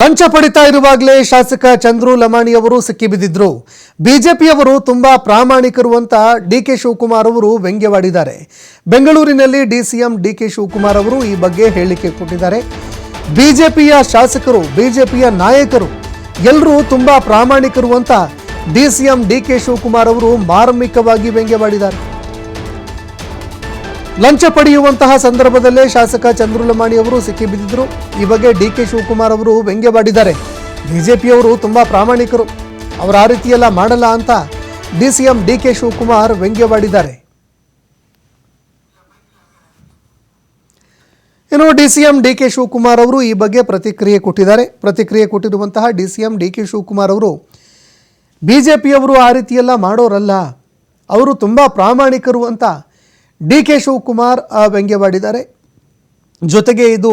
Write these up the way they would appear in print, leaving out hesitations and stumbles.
ಲಂಚ ಪಡಿತಾ ಇರುವಾಗಲೇ ಶಾಸಕ ಚಂದ್ರು ಲಮಾಣಿ ಅವರು ಸಿಕ್ಕಿಬಿದ್ದಿದ್ರು. ಬಿಜೆಪಿಯವರು ತುಂಬಾ ಪ್ರಾಮಾಣಿಕರು ಅಂತ ಡಿಕೆ ಶಿವಕುಮಾರ್ ಅವರು ವ್ಯಂಗ್ಯವಾಡಿದ್ದಾರೆ. ಬೆಂಗಳೂರಿನಲ್ಲಿ ಡಿಸಿಎಂ ಡಿಕೆ ಶಿವಕುಮಾರ್ ಅವರು ಈ ಬಗ್ಗೆ ಹೇಳಿಕೆ ಕೊಟ್ಟಿದ್ದಾರೆ. ಬಿಜೆಪಿಯ ಶಾಸಕರು, ಬಿಜೆಪಿಯ ನಾಯಕರು ಎಲ್ಲರೂ ತುಂಬಾ ಪ್ರಾಮಾಣಿಕರು ಅಂತ ಡಿಸಿಎಂ ಡಿಕೆ ಶಿವಕುಮಾರ್ ಅವರು ಮಾರ್ಮಿಕವಾಗಿ ವ್ಯಂಗ್ಯವಾಡಿದ್ದಾರೆ. ಲಂಚ ಪಡೆಯುವಂತಹ ಸಂದರ್ಭದಲ್ಲೇ ಶಾಸಕ ಚಂದ್ರು ಲಮಾಣಿ ಅವರು ಸಿಕ್ಕಿಬಿದ್ದಿದ್ರು. ಈ ಬಗ್ಗೆ ಡಿಕೆ ಶಿವಕುಮಾರ್ ಅವರು ವ್ಯಂಗ್ಯವಾಡಿದ್ದಾರೆ. ಬಿಜೆಪಿಯವರು ತುಂಬಾ ಪ್ರಾಮಾಣಿಕರು, ಅವರು ಆ ರೀತಿಯೆಲ್ಲ ಮಾಡಲ್ಲ ಅಂತ ಡಿಸಿಎಂ ಡಿಕೆ ಶಿವಕುಮಾರ್ ವ್ಯಂಗ್ಯವಾಡಿದ್ದಾರೆ. ಇನ್ನು ಡಿಸಿಎಂ ಡಿಕೆ ಶಿವಕುಮಾರ್ ಅವರು ಈ ಬಗ್ಗೆ ಪ್ರತಿಕ್ರಿಯೆ ಕೊಟ್ಟಿದ್ದಾರೆ. ಪ್ರತಿಕ್ರಿಯೆ ಕೊಟ್ಟಿರುವಂತಹ ಡಿಸಿಎಂ ಡಿಕೆ ಶಿವಕುಮಾರ್ ಅವರು ಬಿಜೆಪಿಯವರು ಆ ರೀತಿಯೆಲ್ಲ ಮಾಡೋರಲ್ಲ, ಅವರು ತುಂಬಾ ಪ್ರಾಮಾಣಿಕರು ಅಂತ ಡಿಕೆ ಶಿವಕುಮಾರ್ ವ್ಯಂಗ್ಯವಾಡಿದ್ದಾರೆ. ಜೊತೆಗೆ ಇದು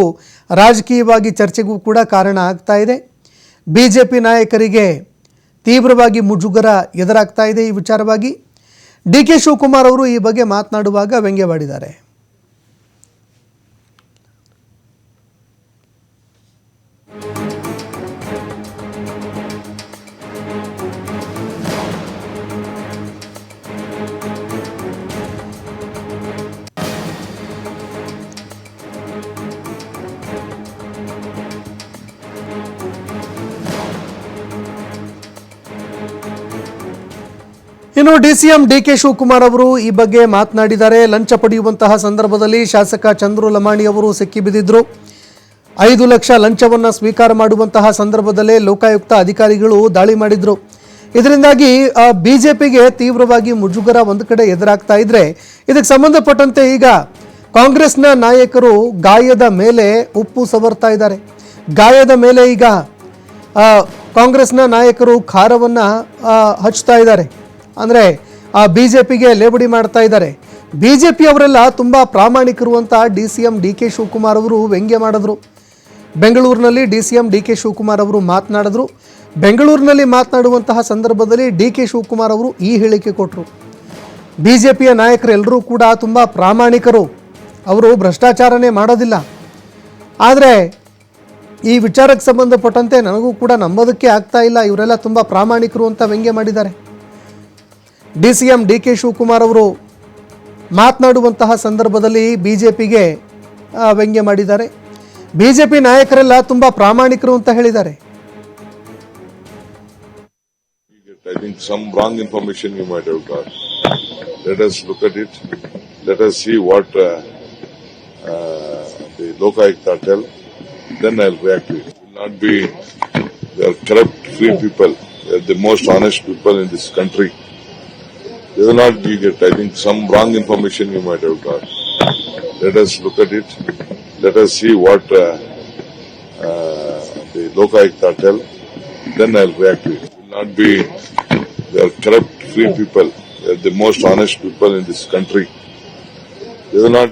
ರಾಜಕೀಯವಾಗಿ ಚರ್ಚೆಗೂ ಕೂಡ ಕಾರಣ ಆಗ್ತಾ ಇದೆ. ಬಿಜೆಪಿ ನಾಯಕರಿಗೆ ತೀವ್ರವಾಗಿ ಮುಜುಗರ ಎದುರಾಗ್ತಾ ಇದೆ. ಈ ವಿಚಾರವಾಗಿ ಡಿಕೆ ಶಿವಕುಮಾರ್ ಅವರು ಈ ಬಗ್ಗೆ ಮಾತನಾಡುವಾಗ ವ್ಯಂಗ್ಯವಾಡಿದ್ದಾರೆ. ಇನ್ನು ಡಿಸಿಎಂ ಡಿಕೆ ಶಿವಕುಮಾರ್ ಅವರು ಈ ಬಗ್ಗೆ ಮಾತನಾಡಿದ್ದಾರೆ. ಲಂಚ ಪಡೆಯುವಂತಹ ಸಂದರ್ಭದಲ್ಲಿ ಶಾಸಕ ಚಂದ್ರು ಲಮಾಣಿ ಅವರು ಸಿಕ್ಕಿಬಿದ್ದಿದ್ರು. 5 ಲಕ್ಷ ಲಂಚವನ್ನು ಸ್ವೀಕಾರ ಮಾಡುವಂತಹ ಸಂದರ್ಭದಲ್ಲೇ ಲೋಕಾಯುಕ್ತ ಅಧಿಕಾರಿಗಳು ದಾಳಿ ಮಾಡಿದ್ರು. ಇದರಿಂದಾಗಿ ಬಿಜೆಪಿಗೆ ತೀವ್ರವಾಗಿ ಮುಜುಗರ ಒಂದು ಕಡೆ ಎದುರಾಗ್ತಾ ಇದ್ರೆ, ಇದಕ್ಕೆ ಸಂಬಂಧಪಟ್ಟಂತೆ ಈಗ ಕಾಂಗ್ರೆಸ್ನ ನಾಯಕರು ಗಾಯದ ಮೇಲೆ ಉಪ್ಪು ಸವರ್ತಾ ಇದ್ದಾರೆ. ಗಾಯದ ಮೇಲೆ ಈಗ ಕಾಂಗ್ರೆಸ್ನ ನಾಯಕರು ಖಾರವನ್ನು ಹಚ್ತಾ ಇದ್ದಾರೆ. ಅಂದರೆ ಬಿಜೆಪಿಗೆ ಲೇಬಡಿ ಮಾಡ್ತಾ ಇದ್ದಾರೆ. ಬಿಜೆಪಿ ಅವರೆಲ್ಲ ತುಂಬ ಪ್ರಾಮಾಣಿಕರು ಅಂತ ಡಿಸಿಎಂ ಡಿಕೆ ಶಿವಕುಮಾರ್ ಅವರು ವ್ಯಂಗ್ಯ ಮಾಡಿದ್ರು. ಬೆಂಗಳೂರಿನಲ್ಲಿ ಡಿಸಿಎಂ ಡಿಕೆ ಶಿವಕುಮಾರ್ ಅವರು ಮಾತನಾಡಿದ್ರು. ಬೆಂಗಳೂರಿನಲ್ಲಿ ಮಾತನಾಡುವಂತಹ ಸಂದರ್ಭದಲ್ಲಿ ಡಿಕೆ ಶಿವಕುಮಾರ್ ಅವರು ಈ ಹೇಳಿಕೆ ಕೊಟ್ಟರು. ಬಿಜೆಪಿಯ ನಾಯಕರೆಲ್ಲರೂ ಕೂಡ ತುಂಬ ಪ್ರಾಮಾಣಿಕರು, ಅವರು ಭ್ರಷ್ಟಾಚಾರನೇ ಮಾಡೋದಿಲ್ಲ. ಆದರೆ ಈ ವಿಚಾರಕ್ಕೆ ಸಂಬಂಧಪಟ್ಟಂತೆ ನನಗೂ ಕೂಡ ನಂಬೋದಕ್ಕೆ ಆಗ್ತಾ ಇಲ್ಲ, ಇವರೆಲ್ಲ ತುಂಬ ಪ್ರಾಮಾಣಿಕರು ಅಂತ ವ್ಯಂಗ್ಯ ಮಾಡಿದ್ದಾರೆ. ಡಿಸಿಎಂ ಡಿಕೆ ಶಿವಕುಮಾರ್ ಅವರು ಮಾತನಾಡುವಂತಹ ಸಂದರ್ಭದಲ್ಲಿ ಬಿಜೆಪಿಗೆ ವ್ಯಂಗ್ಯ ಮಾಡಿದ್ದಾರೆ. ಬಿಜೆಪಿ ನಾಯಕರೆಲ್ಲ ತುಂಬಾ ಪ್ರಾಮಾಣಿಕರು ಅಂತ ಹೇಳಿದ್ದಾರೆ. I think some wrong information you might have got. Let us look at it. Let us see what the Lokayukta tell. Then I'll react to it. It will not be, they are corrupt, free people. They are the most honest people in this country. They will not be get. I think some wrong information you might have got. Let us look at it. Let us see what the Lokayukta tell. Then I'll react to it. It will not be, they are corrupt, free people. They are the most honest people in this country. They will not.